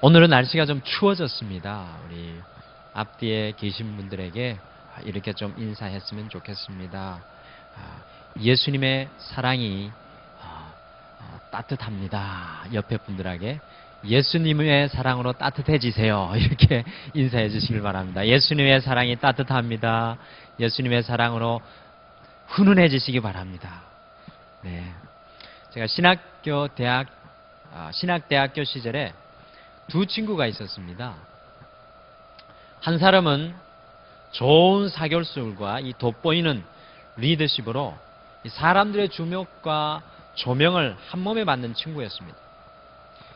오늘은 날씨가 좀 추워졌습니다. 우리 앞뒤에 계신 분들에게 이렇게 좀 인사했으면 좋겠습니다. 예수님의 사랑이 따뜻합니다. 옆에 분들에게 예수님의 사랑으로 따뜻해지세요. 이렇게 인사해 주시길 바랍니다. 예수님의 사랑이 따뜻합니다. 예수님의 사랑으로 훈훈해지시기 바랍니다. 네, 제가 신학대학교 시절에 두 친구가 있었습니다. 한 사람은 좋은 사교술과 이 돋보이는 리더십으로 사람들의 주목과 조명을 한 몸에 받는 친구였습니다.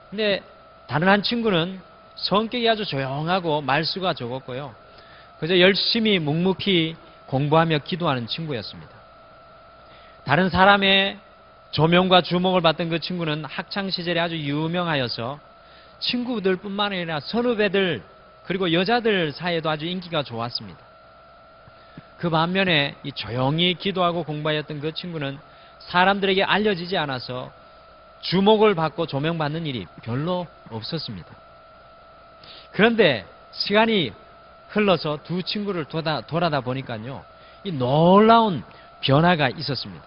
근데 다른 한 친구는 성격이 아주 조용하고 말수가 적었고요. 그저 열심히 묵묵히 공부하며 기도하는 친구였습니다. 다른 사람의 조명과 주목을 받던 그 친구는 학창시절에 아주 유명하여서 친구들뿐만 아니라 선후배들 그리고 여자들 사이에도 아주 인기가 좋았습니다. 그 반면에 이 조용히 기도하고 공부하였던 그 친구는 사람들에게 알려지지 않아서 주목을 받고 조명받는 일이 별로 없었습니다. 그런데 시간이 흘러서 두 친구를 돌아다 보니까요, 이 놀라운 변화가 있었습니다.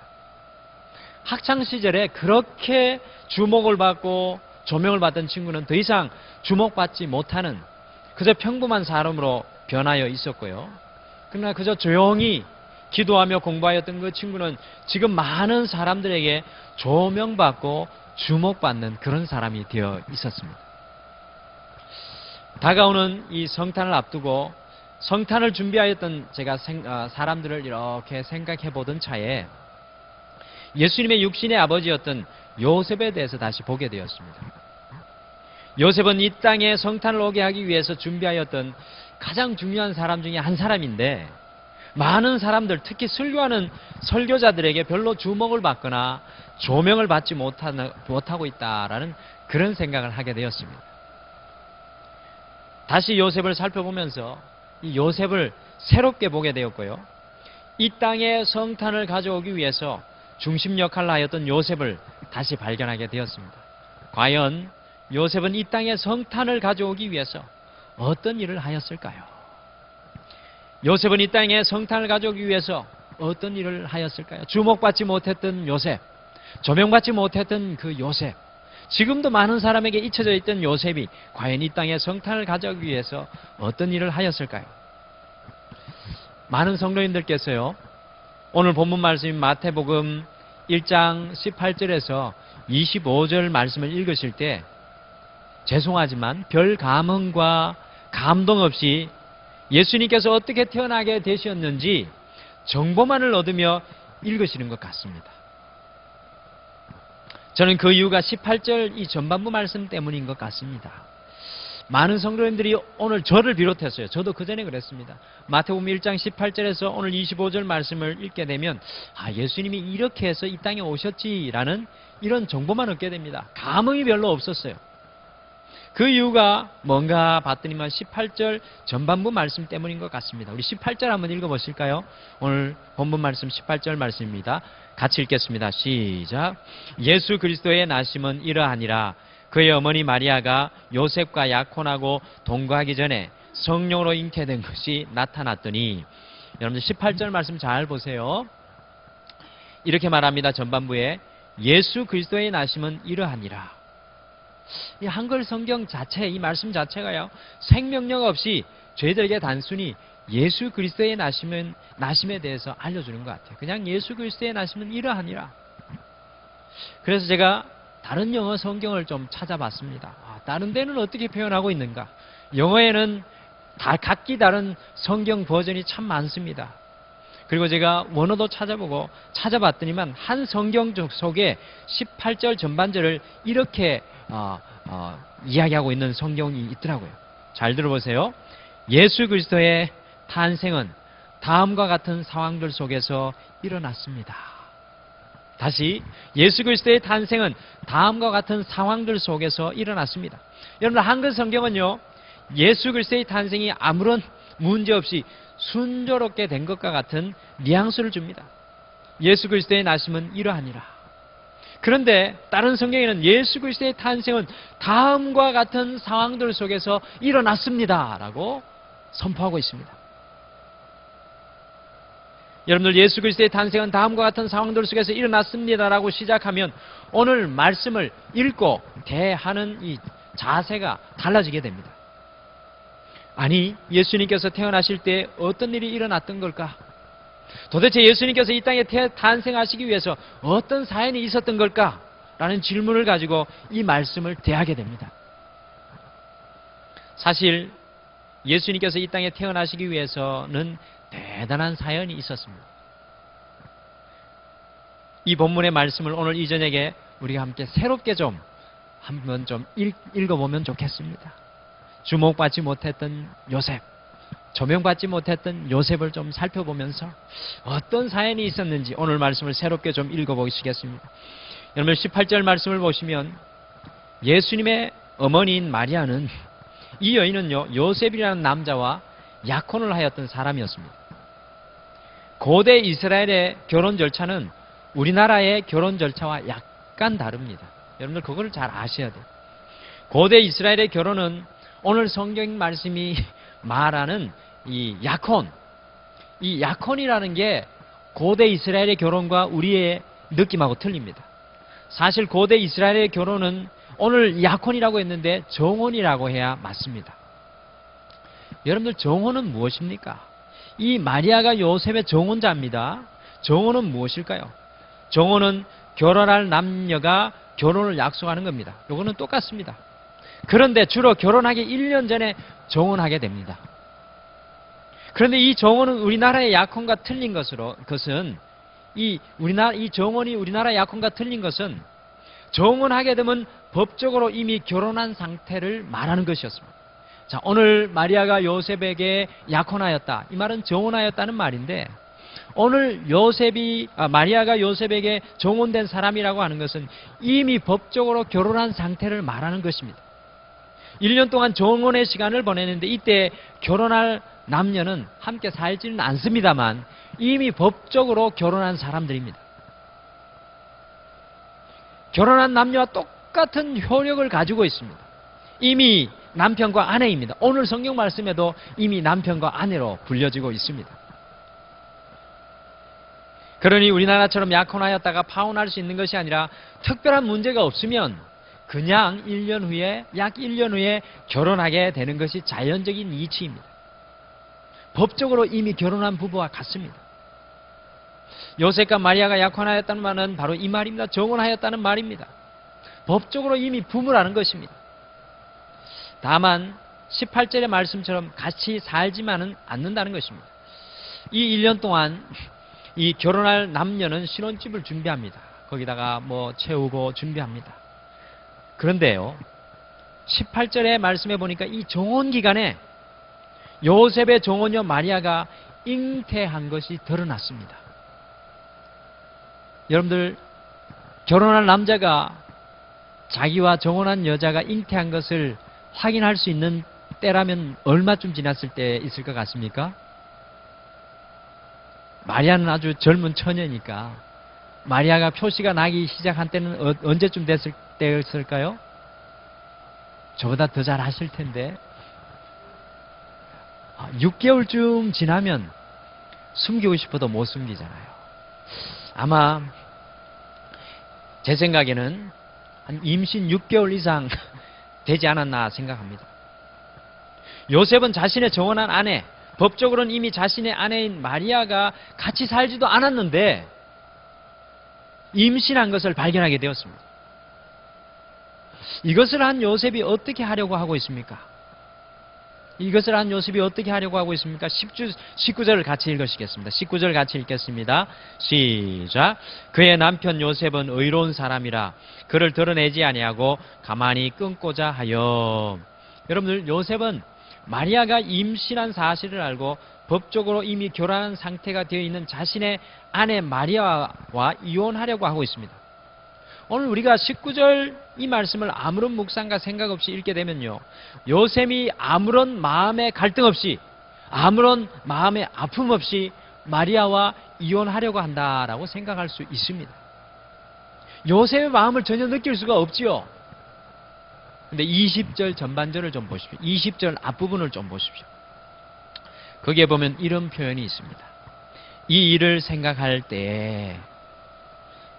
학창시절에 그렇게 주목을 받고 조명을 받던 친구는 더 이상 주목받지 못하는 그저 평범한 사람으로 변하여 있었고요. 그러나 그저 조용히 기도하며 공부하였던 그 친구는 지금 많은 사람들에게 조명받고 주목받는 그런 사람이 되어 있었습니다. 다가오는 이 성탄을 앞두고 성탄을 준비하였던 제가 사람들을 이렇게 생각해 보던 차에 예수님의 육신의 아버지였던 요셉에 대해서 다시 보게 되었습니다. 요셉은 이 땅에 성탄을 오게 하기 위해서 준비하였던 가장 중요한 사람 중에 한 사람인데, 많은 사람들, 특히 설교하는 설교자들에게 별로 주목을 받거나 조명을 받지 못하고 있다라는 그런 생각을 하게 되었습니다. 다시 요셉을 살펴보면서 이 요셉을 새롭게 보게 되었고요. 이 땅에 성탄을 가져오기 위해서 중심 역할을 하였던 요셉을 다시 발견하게 되었습니다. 과연 요셉은 이 땅에 성탄을 가져오기 위해서 어떤 일을 하였을까요? 요셉은 이 땅에 성탄을 가져오기 위해서 어떤 일을 하였을까요? 주목받지 못했던 요셉, 조명받지 못했던 그 요셉, 지금도 많은 사람에게 잊혀져 있던 요셉이 과연 이 땅에 성탄을 가져오기 위해서 어떤 일을 하였을까요? 많은 성도님들께서요, 오늘 본문 말씀인 마태복음 1장 18절에서 25절 말씀을 읽으실 때 죄송하지만 별 감흥과 감동 없이 예수님께서 어떻게 태어나게 되셨는지 정보만을 얻으며 읽으시는 것 같습니다. 저는 그 이유가 18절 이 전반부 말씀 때문인 것 같습니다. 많은 성도님들이 오늘 저를 비롯했어요. 저도 그 전에 그랬습니다. 마태복음 1장 18절에서 오늘 25절 말씀을 읽게 되면 예수님이 이렇게 해서 이 땅에 오셨지라는 이런 정보만 얻게 됩니다. 감흥이 별로 없었어요. 그 이유가 뭔가 봤더니만 18절 전반부 말씀 때문인 것 같습니다. 우리 18절 한번 읽어보실까요? 오늘 본문 말씀 18절 말씀입니다. 같이 읽겠습니다. 시작. 예수 그리스도의 나심은 이러하니라. 그의 어머니 마리아가 요셉과 약혼하고 동거하기 전에 성령으로 잉태된 것이 나타났더니, 여러분들 18절 말씀 잘 보세요. 이렇게 말합니다. 전반부에 예수 그리스도의 나심은 이러하니라. 이 한글 성경 자체, 이 말씀 자체가요, 생명력 없이 저희들에게 단순히 예수 그리스도의 나심에 대해서 알려주는 것 같아요. 그냥 예수 그리스도의 나심은 이러하니라. 그래서 제가 다른 영어 성경을 좀 찾아봤습니다. 다른 데는 어떻게 표현하고 있는가? 영어에는 다 각기 다른 성경 버전이 참 많습니다. 그리고 제가 원어도 찾아봤더니만 한 성경 속에 18절 전반절을 이렇게 이야기하고 있는 성경이 있더라고요. 잘 들어보세요. 예수 그리스도의 탄생은 다음과 같은 상황들 속에서 일어났습니다. 다시, 예수 그리스도의 탄생은 다음과 같은 상황들 속에서 일어났습니다. 여러분, 한글 성경은요, 예수 그리스도의 탄생이 아무런 문제 없이 순조롭게 된 것과 같은 뉘앙스를 줍니다. 예수 그리스도의 나심은 이러하니라. 그런데 다른 성경에는 예수 그리스도의 탄생은 다음과 같은 상황들 속에서 일어났습니다 라고 선포하고 있습니다. 여러분들, 예수 그리스도의 탄생은 다음과 같은 상황들 속에서 일어났습니다라고 시작하면 오늘 말씀을 읽고 대하는 이 자세가 달라지게 됩니다. 아니, 예수님께서 태어나실 때 어떤 일이 일어났던 걸까? 도대체 예수님께서 이 땅에 탄생하시기 위해서 어떤 사연이 있었던 걸까? 라는 질문을 가지고 이 말씀을 대하게 됩니다. 사실 예수님께서 이 땅에 태어나시기 위해서는 대단한 사연이 있었습니다. 이 본문의 말씀을 오늘 이 저녁에 우리가 함께 새롭게 한번 읽어보면 좋겠습니다. 주목받지 못했던 요셉, 조명받지 못했던 요셉을 좀 살펴보면서 어떤 사연이 있었는지 오늘 말씀을 새롭게 좀 읽어보시겠습니다. 여러분, 18절 말씀을 보시면 예수님의 어머니인 마리아는, 이 여인은요, 요셉이라는 남자와 약혼을 하였던 사람이었습니다. 고대 이스라엘의 결혼 절차는 우리나라의 결혼 절차와 약간 다릅니다. 여러분들 그걸 잘 아셔야 돼요. 고대 이스라엘의 결혼은 오늘 성경 말씀이 말하는 이 약혼이라는 게 고대 이스라엘의 결혼과 우리의 느낌하고 틀립니다. 사실 고대 이스라엘의 결혼은 오늘 약혼이라고 했는데 정혼이라고 해야 맞습니다. 여러분들, 정혼은 무엇입니까? 이 마리아가 요셉의 정혼자입니다. 정혼은 무엇일까요? 정혼은 결혼할 남녀가 결혼을 약속하는 겁니다. 이거는 똑같습니다. 그런데 주로 결혼하기 1년 전에 정혼하게 됩니다. 그런데 이 정혼은 우리나라의 약혼과 틀린 것은 이 정혼이 우리나라 약혼과 틀린 것은 정혼하게 되면 법적으로 이미 결혼한 상태를 말하는 것이었습니다. 자, 오늘 마리아가 요셉에게 약혼하였다. 이 말은 정혼하였다는 말인데, 오늘 마리아가 요셉에게 정혼된 사람이라고 하는 것은 이미 법적으로 결혼한 상태를 말하는 것입니다. 1년 동안 정혼의 시간을 보내는데 이때 결혼할 남녀는 함께 살지는 않습니다만 이미 법적으로 결혼한 사람들입니다. 결혼한 남녀와 똑같은 효력을 가지고 있습니다. 이미 남편과 아내입니다. 오늘 성경 말씀에도 이미 남편과 아내로 불려지고 있습니다. 그러니 우리나라처럼 약혼하였다가 파혼할 수 있는 것이 아니라 특별한 문제가 없으면 그냥 약 1년 후에 결혼하게 되는 것이 자연적인 이치입니다. 법적으로 이미 결혼한 부부와 같습니다. 요셉과 마리아가 약혼하였다는 말은 바로 이 말입니다. 정혼하였다는 말입니다. 법적으로 이미 부부라는 것입니다. 다만 18절의 말씀처럼 같이 살지만은 않는다는 것입니다. 이 1년 동안 이 결혼할 남녀는 신혼집을 준비합니다. 거기다가 채우고 준비합니다. 그런데요, 18절의 말씀에 보니까 이 정혼 기간에 요셉의 정혼녀 마리아가 잉태한 것이 드러났습니다. 여러분들, 결혼할 남자가 자기와 정혼한 여자가 잉태한 것을 확인할 수 있는 때라면 얼마쯤 지났을 때 있을 것 같습니까? 마리아는 아주 젊은 처녀니까 마리아가 표시가 나기 시작한 때는 언제쯤 됐을 때였을까요? 저보다 더 잘 아실 텐데 6개월쯤 지나면 숨기고 싶어도 못 숨기잖아요. 아마 제 생각에는 한 임신 6개월 이상 되지 않았나 생각합니다. 요셉은 자신의 정혼한 아내, 법적으로는 이미 자신의 아내인 마리아가 같이 살지도 않았는데 임신한 것을 발견하게 되었습니다. 이것을 한 요셉이 어떻게 하려고 하고 있습니까? 19절을 같이 읽으시겠습니다. 19절 같이 읽겠습니다. 시작. 그의 남편 요셉은 의로운 사람이라 그를 드러내지 아니하고 가만히 끊고자 하여. 여러분들, 요셉은 마리아가 임신한 사실을 알고 법적으로 이미 결혼한 상태가 되어 있는 자신의 아내 마리아와 이혼하려고 하고 있습니다. 오늘 우리가 19절 이 말씀을 아무런 묵상과 생각 없이 읽게 되면요, 요셉이 아무런 마음의 갈등 없이, 아무런 마음의 아픔 없이 마리아와 이혼하려고 한다라고 생각할 수 있습니다. 요셉의 마음을 전혀 느낄 수가 없지요. 근데 20절 전반절을 좀 보십시오. 20절 앞부분을 좀 보십시오. 거기에 보면 이런 표현이 있습니다. 이 일을 생각할 때,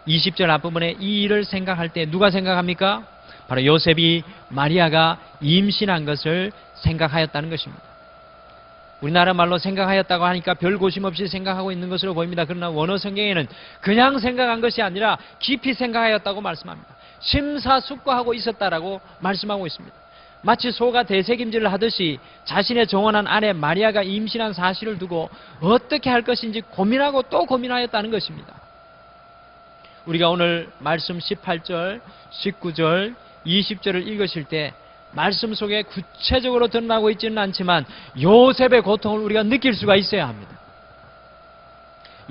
20절 앞부분에 이 일을 생각할 때 누가 생각합니까? 바로 요셉이 마리아가 임신한 것을 생각하였다는 것입니다. 우리나라 말로 생각하였다고 하니까 별 고심 없이 생각하고 있는 것으로 보입니다. 그러나 원어 성경에는 그냥 생각한 것이 아니라 깊이 생각하였다고 말씀합니다. 심사숙고하고 있었다라고 말씀하고 있습니다. 마치 소가 대책임질을 하듯이 자신의 정원한 아내 마리아가 임신한 사실을 두고 어떻게 할 것인지 고민하고 또 고민하였다는 것입니다. 우리가 오늘 말씀 18절, 19절, 20절을 읽으실 때 말씀 속에 구체적으로 드러나고 있지는 않지만 요셉의 고통을 우리가 느낄 수가 있어야 합니다.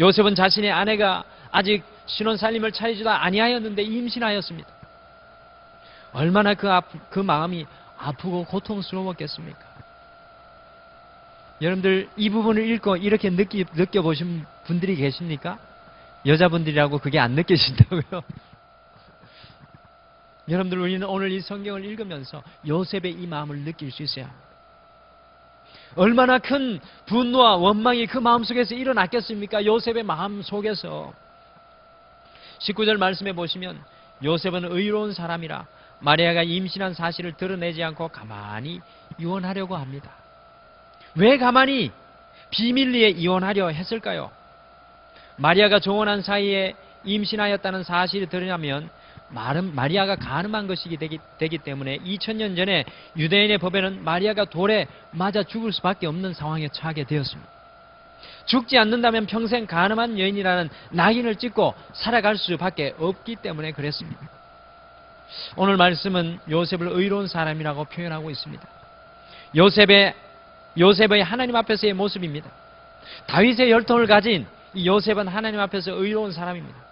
요셉은 자신의 아내가 아직 신혼살림을 차리지도 아니하였는데 임신하였습니다. 얼마나 그 마음이 아프고 고통스러웠겠습니까? 여러분들 이 부분을 읽고 이렇게 느껴보신 분들이 계십니까? 여자분들이라고 그게 안 느껴진다고요? 여러분들 우리는 오늘 이 성경을 읽으면서 요셉의 이 마음을 느낄 수 있어야 합니다. 얼마나 큰 분노와 원망이 그 마음속에서 일어났겠습니까? 요셉의 마음 속에서. 19절 말씀해 보시면 요셉은 의로운 사람이라 마리아가 임신한 사실을 드러내지 않고 가만히 이혼하려고 합니다. 왜 가만히 비밀리에 이혼하려 했을까요? 마리아가 정혼한 사이에 임신하였다는 사실이 드러나면 마리아가 간음한 것이 되기 때문에 2000년 전에 유대인의 법에는 마리아가 돌에 맞아 죽을 수밖에 없는 상황에 처하게 되었습니다. 죽지 않는다면 평생 간음한 여인이라는 낙인을 찍고 살아갈 수밖에 없기 때문에 그랬습니다. 오늘 말씀은 요셉을 의로운 사람이라고 표현하고 있습니다. 요셉의 하나님 앞에서의 모습입니다. 다윗의 혈통을 가진 이 요셉은 하나님 앞에서 의로운 사람입니다.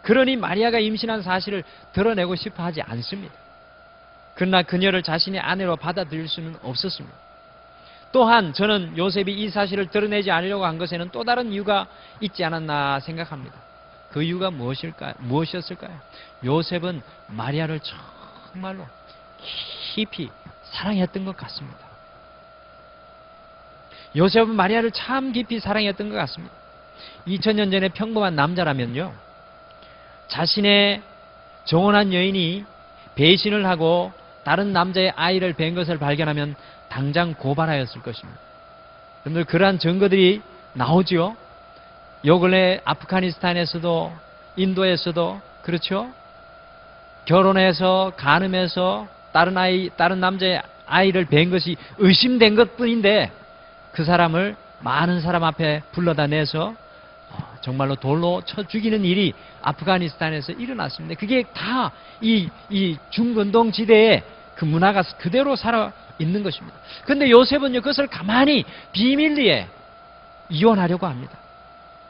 그러니 마리아가 임신한 사실을 드러내고 싶어 하지 않습니다. 그러나 그녀를 자신의 아내로 받아들일 수는 없었습니다. 또한 저는 요셉이 이 사실을 드러내지 않으려고 한 것에는 또 다른 이유가 있지 않았나 생각합니다. 그 이유가 무엇이었을까요? 요셉은 마리아를 정말로 깊이 사랑했던 것 같습니다. 요셉은 마리아를 참 깊이 사랑했던 것 같습니다. 2000년 전에 평범한 남자라면요, 자신의 정혼한 여인이 배신을 하고 다른 남자의 아이를 뵌 것을 발견하면 당장 고발하였을 것입니다. 여러분들 그러한 증거들이 나오지요. 요 근래 아프가니스탄에서도 인도에서도 그렇죠. 결혼해서 간음해서 다른 남자의 아이를 뵌 것이 의심된 것뿐인데 그 사람을 많은 사람 앞에 불러다 내서 정말로 돌로 쳐 죽이는 일이 아프가니스탄에서 일어났습니다. 그게 다 이 중근동 지대에 그 문화가 그대로 살아 있는 것입니다. 그런데 요셉은요, 그것을 가만히 비밀리에 이혼하려고 합니다.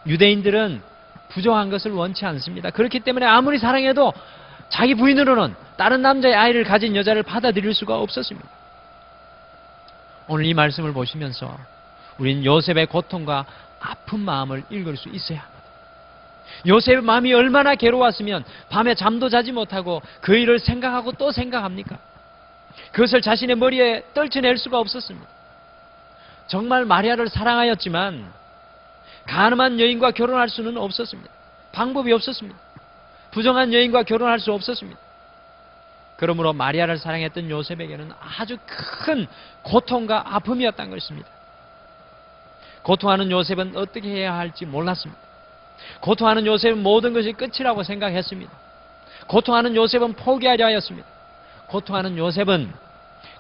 유대인들은 부정한 것을 원치 않습니다. 그렇기 때문에 아무리 사랑해도 자기 부인으로는 다른 남자의 아이를 가진 여자를 받아들일 수가 없었습니다. 오늘 이 말씀을 보시면서 우리는 요셉의 고통과 아픈 마음을 읽을 수 있어야 합니다. 요셉의 마음이 얼마나 괴로웠으면 밤에 잠도 자지 못하고 그 일을 생각하고 또 생각합니까? 그것을 자신의 머리에 떨쳐낼 수가 없었습니다. 정말 마리아를 사랑하였지만 간음한 여인과 결혼할 수는 없었습니다. 방법이 없었습니다. 부정한 여인과 결혼할 수 없었습니다. 그러므로 마리아를 사랑했던 요셉에게는 아주 큰 고통과 아픔이었던 것입니다. 고통하는 요셉은 어떻게 해야 할지 몰랐습니다. 고통하는 요셉은 모든 것이 끝이라고 생각했습니다. 고통하는 요셉은 포기하려 하였습니다. 고통하는 요셉은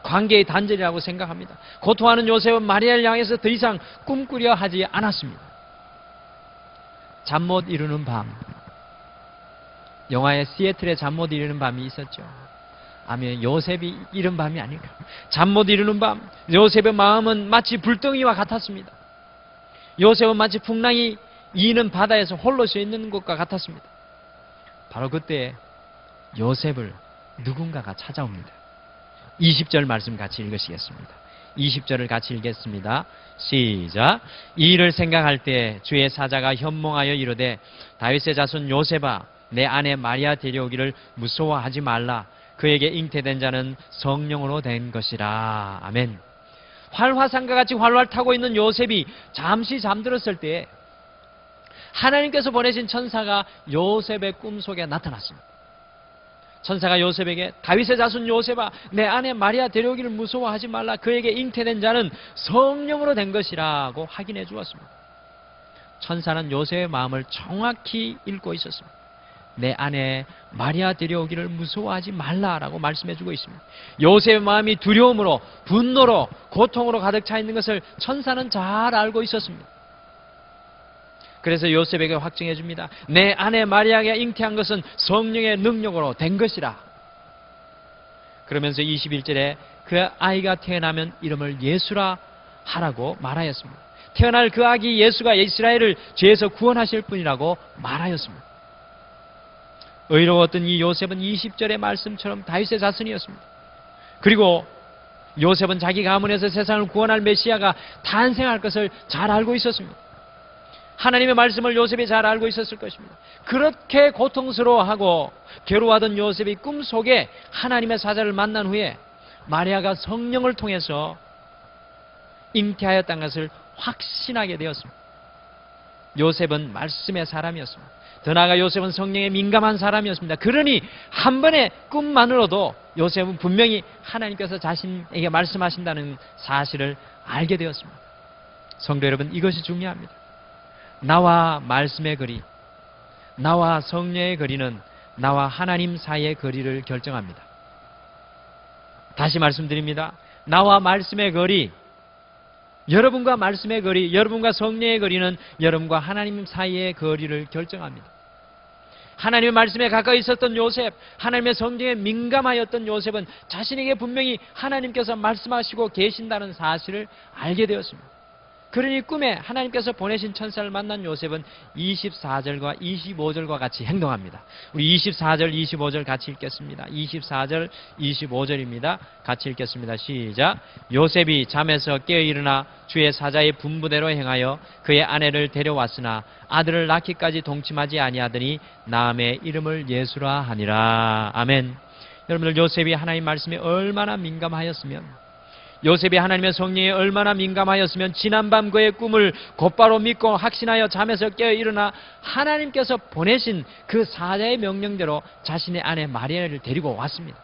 관계의 단절이라고 생각합니다. 고통하는 요셉은 마리아를 향해서 더 이상 꿈꾸려 하지 않았습니다. 잠 못 이루는 밤, 영화에 시애틀의 잠 못 이루는 밤이 있었죠. 아멘. 요셉이 이런 밤이 아닐까. 잠 못 이루는 밤, 요셉의 마음은 마치 불덩이와 같았습니다. 요셉은 마치 풍랑이 이는 바다에서 홀로 서 있는 것과 같았습니다. 바로 그때 요셉을 누군가가 찾아옵니다. 20절 말씀 같이 읽으시겠습니다. 20절을 같이 읽겠습니다. 시작. 이 일을 생각할 때 주의 사자가 현몽하여 이르되 다윗의 자손 요셉아 내 아내 마리아 데려오기를 무서워하지 말라. 그에게 잉태된 자는 성령으로 된 것이라. 아멘. 활화산과 같이 활활 타고 있는 요셉이 잠시 잠들었을 때에 하나님께서 보내신 천사가 요셉의 꿈속에 나타났습니다. 천사가 요셉에게 다윗의 자손 요셉아, 내 아내 마리아 데려오기를 무서워하지 말라. 그에게 잉태된 자는 성령으로 된 것이라고 확인해 주었습니다. 천사는 요셉의 마음을 정확히 읽고 있었습니다. 내 아내 마리아 데려오기를 무서워하지 말라라고 말씀해 주고 있습니다. 요셉의 마음이 두려움으로, 분노로, 고통으로 가득 차 있는 것을 천사는 잘 알고 있었습니다. 그래서 요셉에게 확증해 줍니다. 내 아내 마리아가 잉태한 것은 성령의 능력으로 된 것이라. 그러면서 21절에 그 아이가 태어나면 이름을 예수라 하라고 말하였습니다. 태어날 그 아기 예수가 이스라엘을 죄에서 구원하실 분이라고 말하였습니다. 의로웠던 이 요셉은 20절의 말씀처럼 다윗의 자손이었습니다. 그리고 요셉은 자기 가문에서 세상을 구원할 메시아가 탄생할 것을 잘 알고 있었습니다. 하나님의 말씀을 요셉이 잘 알고 있었을 것입니다. 그렇게 고통스러워하고 괴로워하던 요셉이 꿈속에 하나님의 사자를 만난 후에 마리아가 성령을 통해서 잉태하였다는 것을 확신하게 되었습니다. 요셉은 말씀의 사람이었습니다. 더 나아가 요셉은 성령에 민감한 사람이었습니다. 그러니 한 번의 꿈만으로도 요셉은 분명히 하나님께서 자신에게 말씀하신다는 사실을 알게 되었습니다. 성도 여러분, 이것이 중요합니다. 나와 말씀의 거리, 나와 성령의 거리는 나와 하나님 사이의 거리를 결정합니다. 다시 말씀드립니다. 나와 말씀의 거리, 여러분과 말씀의 거리, 여러분과 성령의 거리는 여러분과 하나님 사이의 거리를 결정합니다. 하나님의 말씀에 가까이 있었던 요셉, 하나님의 성경에 민감하였던 요셉은 자신에게 분명히 하나님께서 말씀하시고 계신다는 사실을 알게 되었습니다. 그러니 꿈에 하나님께서 보내신 천사를 만난 요셉은 24절과 25절과 같이 행동합니다. 우리 24절, 25절 같이 읽겠습니다. 24절, 25절입니다. 같이 읽겠습니다. 시작. 요셉이 잠에서 깨어 일어나 주의 사자의 분부대로 행하여 그의 아내를 데려왔으나 아들을 낳기까지 동침하지 아니하더니 낳음의 이름을 예수라 하니라. 아멘. 여러분들, 요셉이 하나님 말씀에 얼마나 민감하였으면, 요셉이 하나님의 성령에 얼마나 민감하였으면 지난밤 그의 꿈을 곧바로 믿고 확신하여 잠에서 깨어 일어나 하나님께서 보내신 그 사자의 명령대로 자신의 아내 마리아를 데리고 왔습니다.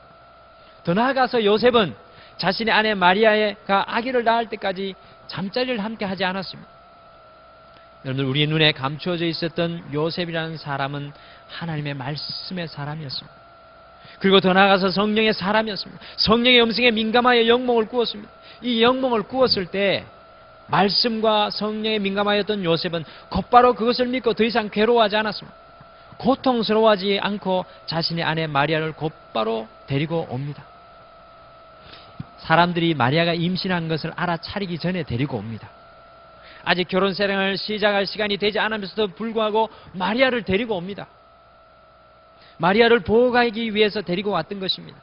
더 나아가서 요셉은 자신의 아내 마리아가 아기를 낳을 때까지 잠자리를 함께 하지 않았습니다. 여러분들, 우리 눈에 감추어져 있었던 요셉이라는 사람은 하나님의 말씀의 사람이었습니다. 그리고 더 나아가서 성령의 사람이었습니다. 성령의 음성에 민감하여 영몽을 꾸었습니다. 이 영몽을 꾸었을 때 말씀과 성령에 민감하였던 요셉은 곧바로 그것을 믿고 더 이상 괴로워하지 않았습니다. 고통스러워하지 않고 자신의 아내 마리아를 곧바로 데리고 옵니다. 사람들이 마리아가 임신한 것을 알아차리기 전에 데리고 옵니다. 아직 결혼 생활을 시작할 시간이 되지 않으면서도 불구하고 마리아를 데리고 옵니다. 마리아를 보호하기 위해서 데리고 왔던 것입니다.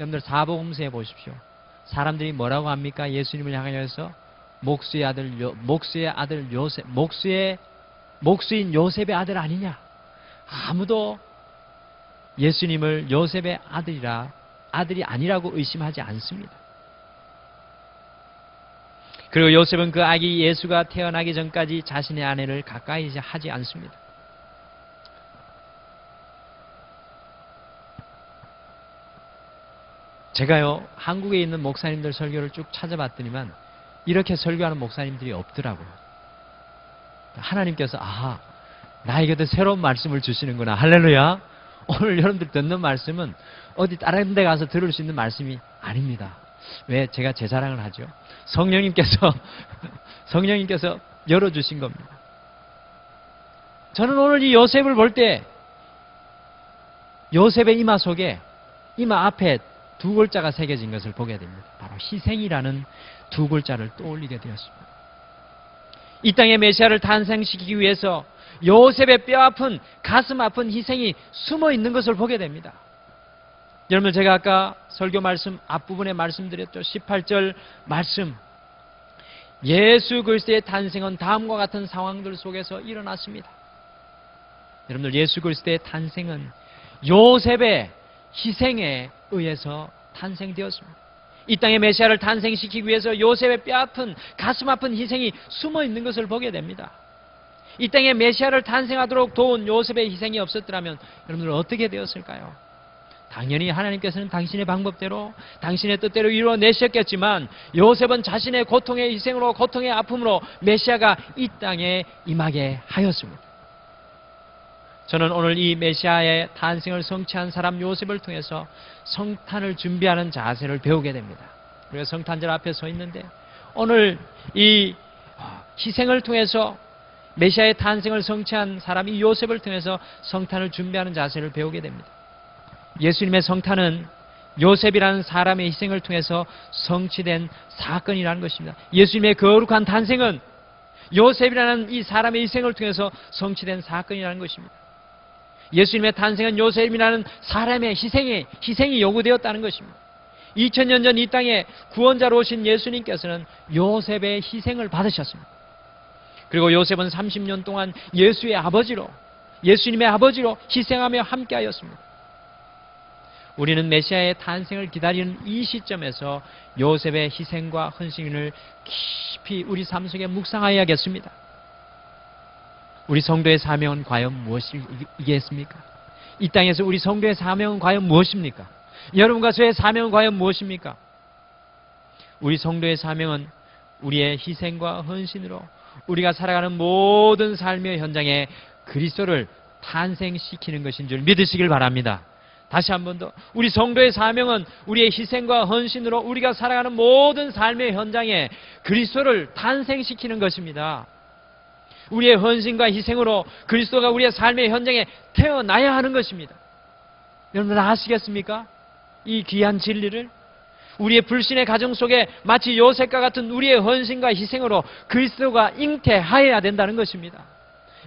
여러분들, 사복음서에 보십시오. 사람들이 뭐라고 합니까? 예수님을 향하여서 목수의 아들 요셉, 목수인 요셉의 아들 아니냐? 아무도 예수님을 요셉의 아들이 아니라고 의심하지 않습니다. 그리고 요셉은 그 아기 예수가 태어나기 전까지 자신의 아내를 가까이 하지 않습니다. 제가요, 한국에 있는 목사님들 설교를 쭉 찾아봤더니만 이렇게 설교하는 목사님들이 없더라고요. 하나님께서 나에게도 새로운 말씀을 주시는구나. 할렐루야. 오늘 여러분들 듣는 말씀은 어디 다른 데 가서 들을 수 있는 말씀이 아닙니다. 왜? 제가 제 자랑을 하죠. 성령님께서 열어주신 겁니다. 저는 오늘 이 요셉을 볼 때 요셉의 이마 앞에 두 글자가 새겨진 것을 보게 됩니다. 바로 희생이라는 두 글자를 떠올리게 되었습니다. 이 땅에 메시아를 탄생시키기 위해서 요셉의 뼈아픈, 가슴 아픈 희생이 숨어 있는 것을 보게 됩니다. 여러분, 제가 아까 설교 말씀 앞부분에 말씀드렸죠. 18절 말씀. 예수 그리스도의 탄생은 다음과 같은 상황들 속에서 일어났습니다. 여러분들, 예수 그리스도의 탄생은 요셉의 희생에 의해서 탄생되었습니다. 이 땅에 메시아를 탄생시키기 위해서 요셉의 뼈아픈, 가슴 아픈 희생이 숨어 있는 것을 보게 됩니다. 이 땅에 메시아를 탄생하도록 도운 요셉의 희생이 없었더라면 여러분들 어떻게 되었을까요? 당연히 하나님께서는 당신의 방법대로, 당신의 뜻대로 이루어내셨겠지만 요셉은 자신의 고통의 희생으로, 고통의 아픔으로 메시아가 이 땅에 임하게 하였습니다. 저는 오늘 이 메시아의 탄생을 성취한 사람 요셉을 통해서 성탄을 준비하는 자세를 배우게 됩니다. 우리가 성탄절 앞에 서 있는데 오늘 이 희생을 통해서 메시아의 탄생을 성취한 사람 이 요셉을 통해서 성탄을 준비하는 자세를 배우게 됩니다. 예수님의 성탄은 요셉이라는 사람의 희생을 통해서 성취된 사건이라는 것입니다. 예수님의 거룩한 탄생은 요셉이라는 이 사람의 희생을 통해서 성취된 사건이라는 것입니다. 예수님의 탄생은 요셉이라는 사람의 희생이 요구되었다는 것입니다. 2000년 전 이 땅에 구원자로 오신 예수님께서는 요셉의 희생을 받으셨습니다. 그리고 요셉은 30년 동안 예수님의 아버지로 희생하며 함께하였습니다. 우리는 메시아의 탄생을 기다리는 이 시점에서 요셉의 희생과 헌신을 깊이 우리 삶 속에 묵상하여야겠습니다. 우리 성도의 사명은 과연 무엇이겠습니까? 이 땅에서 우리 성도의 사명은 과연 무엇입니까? 여러분과 저의 사명은 과연 무엇입니까? 우리 성도의 사명은 우리의 희생과 헌신으로 우리가 살아가는 모든 삶의 현장에 그리스도를 탄생시키는 것인 줄 믿으시길 바랍니다. 다시 한 번 더, 우리 성도의 사명은 우리의 희생과 헌신으로 우리가 살아가는 모든 삶의 현장에 그리스도를 탄생시키는 것입니다. 우리의 헌신과 희생으로 그리스도가 우리의 삶의 현장에 태어나야 하는 것입니다. 여러분들 아시겠습니까? 이 귀한 진리를 우리의 불신의 가정 속에 마치 요셉과 같은 우리의 헌신과 희생으로 그리스도가 잉태하여야 된다는 것입니다.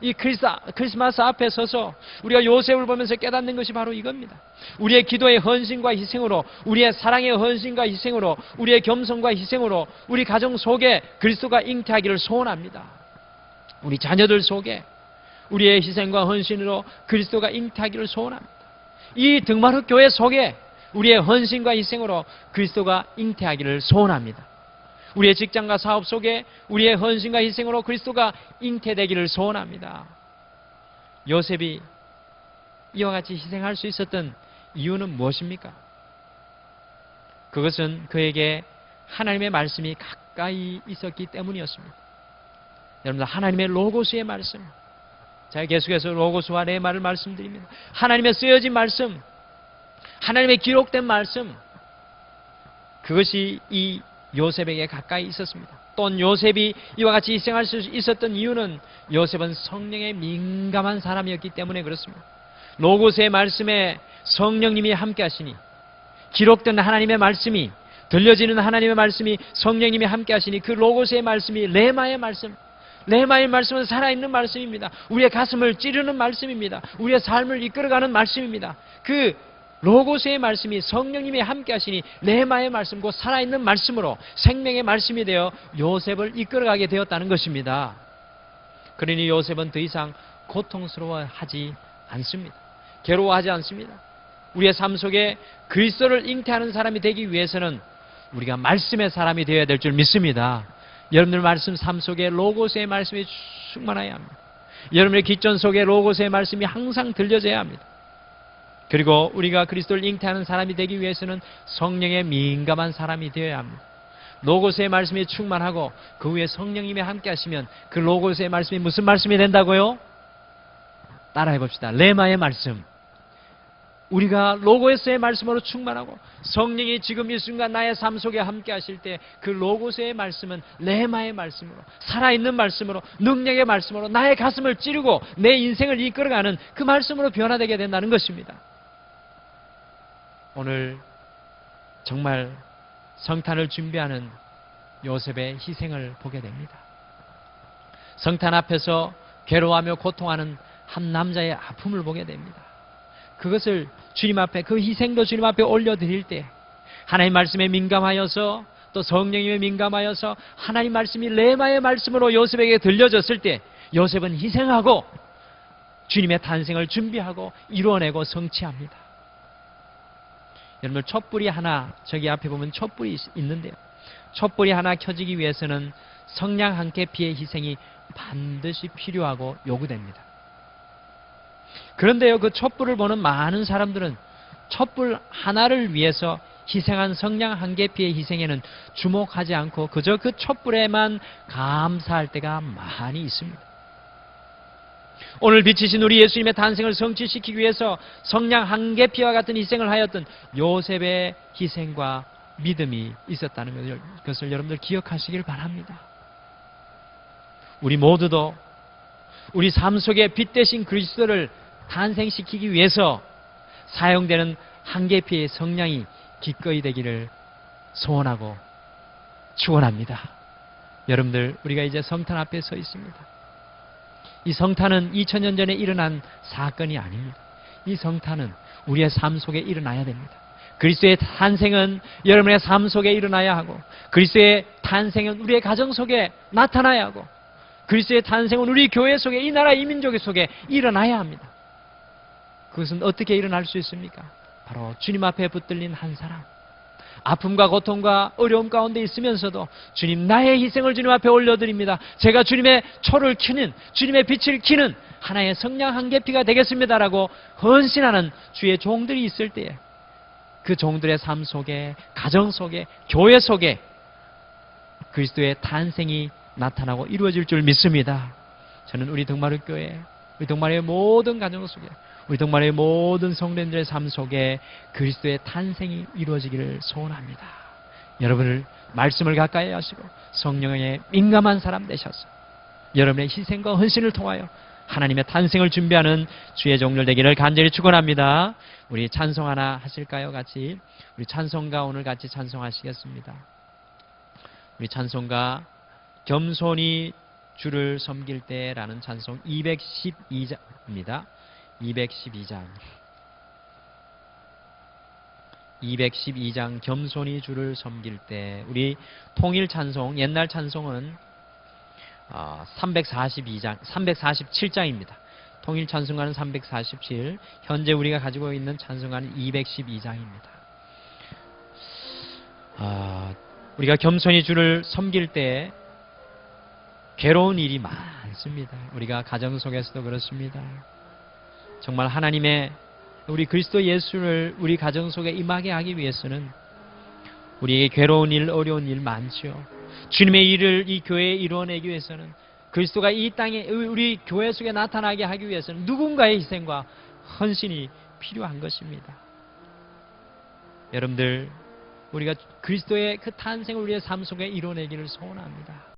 이 크리스마스 앞에 서서 우리가 요셉을 보면서 깨닫는 것이 바로 이겁니다. 우리의 기도의 헌신과 희생으로, 우리의 사랑의 헌신과 희생으로, 우리의 겸손과 희생으로 우리 가정 속에 그리스도가 잉태하기를 소원합니다. 우리 자녀들 속에 우리의 희생과 헌신으로 그리스도가 잉태하기를 소원합니다. 이 등마루 교회 속에 우리의 헌신과 희생으로 그리스도가 잉태하기를 소원합니다. 우리의 직장과 사업 속에 우리의 헌신과 희생으로 그리스도가 잉태되기를 소원합니다. 요셉이 이와 같이 희생할 수 있었던 이유는 무엇입니까? 그것은 그에게 하나님의 말씀이 가까이 있었기 때문이었습니다. 여러분들, 하나님의 로고스의 말씀, 제가 계속해서 로고스와 레마를 말씀드립니다. 하나님의 쓰여진 말씀, 하나님의 기록된 말씀, 그것이 이 요셉에게 가까이 있었습니다. 또한 요셉이 이와 같이 희생할 수 있었던 이유는 요셉은 성령에 민감한 사람이었기 때문에 그렇습니다. 로고스의 말씀에 성령님이 함께 하시니, 기록된 하나님의 말씀이, 들려지는 하나님의 말씀이 성령님이 함께 하시니 그 로고스의 말씀이 레마의 말씀, 레마의 말씀은 살아있는 말씀입니다. 우리의 가슴을 찌르는 말씀입니다. 우리의 삶을 이끌어가는 말씀입니다. 그 로고스의 말씀이 성령님이 함께 하시니 레마의 말씀, 곧 살아있는 말씀으로 생명의 말씀이 되어 요셉을 이끌어가게 되었다는 것입니다. 그러니 요셉은 더 이상 고통스러워하지 않습니다. 괴로워하지 않습니다. 우리의 삶 속에 그리스도를 잉태하는 사람이 되기 위해서는 우리가 말씀의 사람이 되어야 될 줄 믿습니다. 여러분들 말씀 삶 속에 로고스의 말씀이 충만해야 합니다. 여러분의 기존 속에 로고스의 말씀이 항상 들려져야 합니다. 그리고 우리가 그리스도를 잉태하는 사람이 되기 위해서는 성령에 민감한 사람이 되어야 합니다. 로고스의 말씀이 충만하고 그 후에 성령님이 함께 하시면 그 로고스의 말씀이 무슨 말씀이 된다고요? 따라해 봅시다. 레마의 말씀. 우리가 로고스의 말씀으로 충만하고 성령이 지금 이 순간 나의 삶 속에 함께 하실 때 그 로고스의 말씀은 레마의 말씀으로, 살아있는 말씀으로, 능력의 말씀으로 나의 가슴을 찌르고 내 인생을 이끌어가는 그 말씀으로 변화되게 된다는 것입니다. 오늘 정말 성탄을 준비하는 요셉의 희생을 보게 됩니다. 성탄 앞에서 괴로워하며 고통하는 한 남자의 아픔을 보게 됩니다. 그것을 주님 앞에, 그 희생도 주님 앞에 올려드릴 때 하나님 말씀에 민감하여서, 또 성령님에 민감하여서 하나님 말씀이 레마의 말씀으로 요셉에게 들려졌을 때 요셉은 희생하고 주님의 탄생을 준비하고 이루어내고 성취합니다. 여러분들 촛불이 하나, 저기 앞에 보면 촛불이 있는데요. 촛불이 하나 켜지기 위해서는 성냥 한 계피의 희생이 반드시 필요하고 요구됩니다. 그런데요, 그 촛불을 보는 많은 사람들은 촛불 하나를 위해서 희생한 성냥 한 계피의 희생에는 주목하지 않고 그저 그 촛불에만 감사할 때가 많이 있습니다. 오늘 빛이신 우리 예수님의 탄생을 성취시키기 위해서 성냥 한 계피와 같은 희생을 하였던 요셉의 희생과 믿음이 있었다는 것을 여러분들 기억하시길 바랍니다. 우리 모두도 우리 삶 속에 빛 대신 그리스도를 탄생시키기 위해서 사용되는 한 계피의 성냥이 기꺼이 되기를 소원하고 축원합니다. 여러분들, 우리가 이제 성탄 앞에 서 있습니다. 이 성탄은 2000년 전에 일어난 사건이 아닙니다. 이 성탄은 우리의 삶 속에 일어나야 됩니다. 그리스도의 탄생은 여러분의 삶 속에 일어나야 하고, 그리스도의 탄생은 우리의 가정 속에 나타나야 하고, 그리스도의 탄생은 우리 교회 속에, 이 나라 이 민족 속에 일어나야 합니다. 그것은 어떻게 일어날 수 있습니까? 바로 주님 앞에 붙들린 한 사람, 아픔과 고통과 어려움 가운데 있으면서도 주님, 나의 희생을 주님 앞에 올려드립니다. 제가 주님의 초를 켜는, 주님의 빛을 켜는 하나의 성냥 한 계피가 되겠습니다라고 헌신하는 주의 종들이 있을 때에 그 종들의 삶 속에, 가정 속에, 교회 속에 그리스도의 탄생이 나타나고 이루어질 줄 믿습니다. 저는 우리 덕마루 교회, 우리 덕마루의 모든 가정 속에, 우리 덕마루의 모든 성도님들의 삶 속에 그리스도의 탄생이 이루어지기를 소원합니다. 여러분을 말씀을 가까이 하시고 성령에 민감한 사람 되셔서 여러분의 희생과 헌신을 통하여 하나님의 탄생을 준비하는 주의 종들 되기를 간절히 축원합니다. 우리 찬송 하나 하실까요? 같이. 우리 찬송가 오늘 같이 찬송하시겠습니다. 우리 찬송가 겸손히 주를 섬길 때라는 찬송 212장입니다. 212장 겸손히 주를 섬길 때. 우리 통일 찬송, 옛날 찬송은 347장입니다. 통일 찬송가는 347, 현재 우리가 가지고 있는 찬송가는 212장입니다. 우리가 겸손히 주를 섬길 때 괴로운 일이 많습니다. 우리가 가정 속에서도 그렇습니다. 정말 하나님의 우리 그리스도 예수를 우리 가정 속에 임하게 하기 위해서는 우리에게 괴로운 일, 어려운 일 많죠. 주님의 일을 이 교회에 이루어내기 위해서는, 그리스도가 이 땅에 우리 교회 속에 나타나게 하기 위해서는 누군가의 희생과 헌신이 필요한 것입니다. 여러분들, 우리가 그리스도의 그 탄생을 우리의 삶 속에 이루어내기를 소원합니다.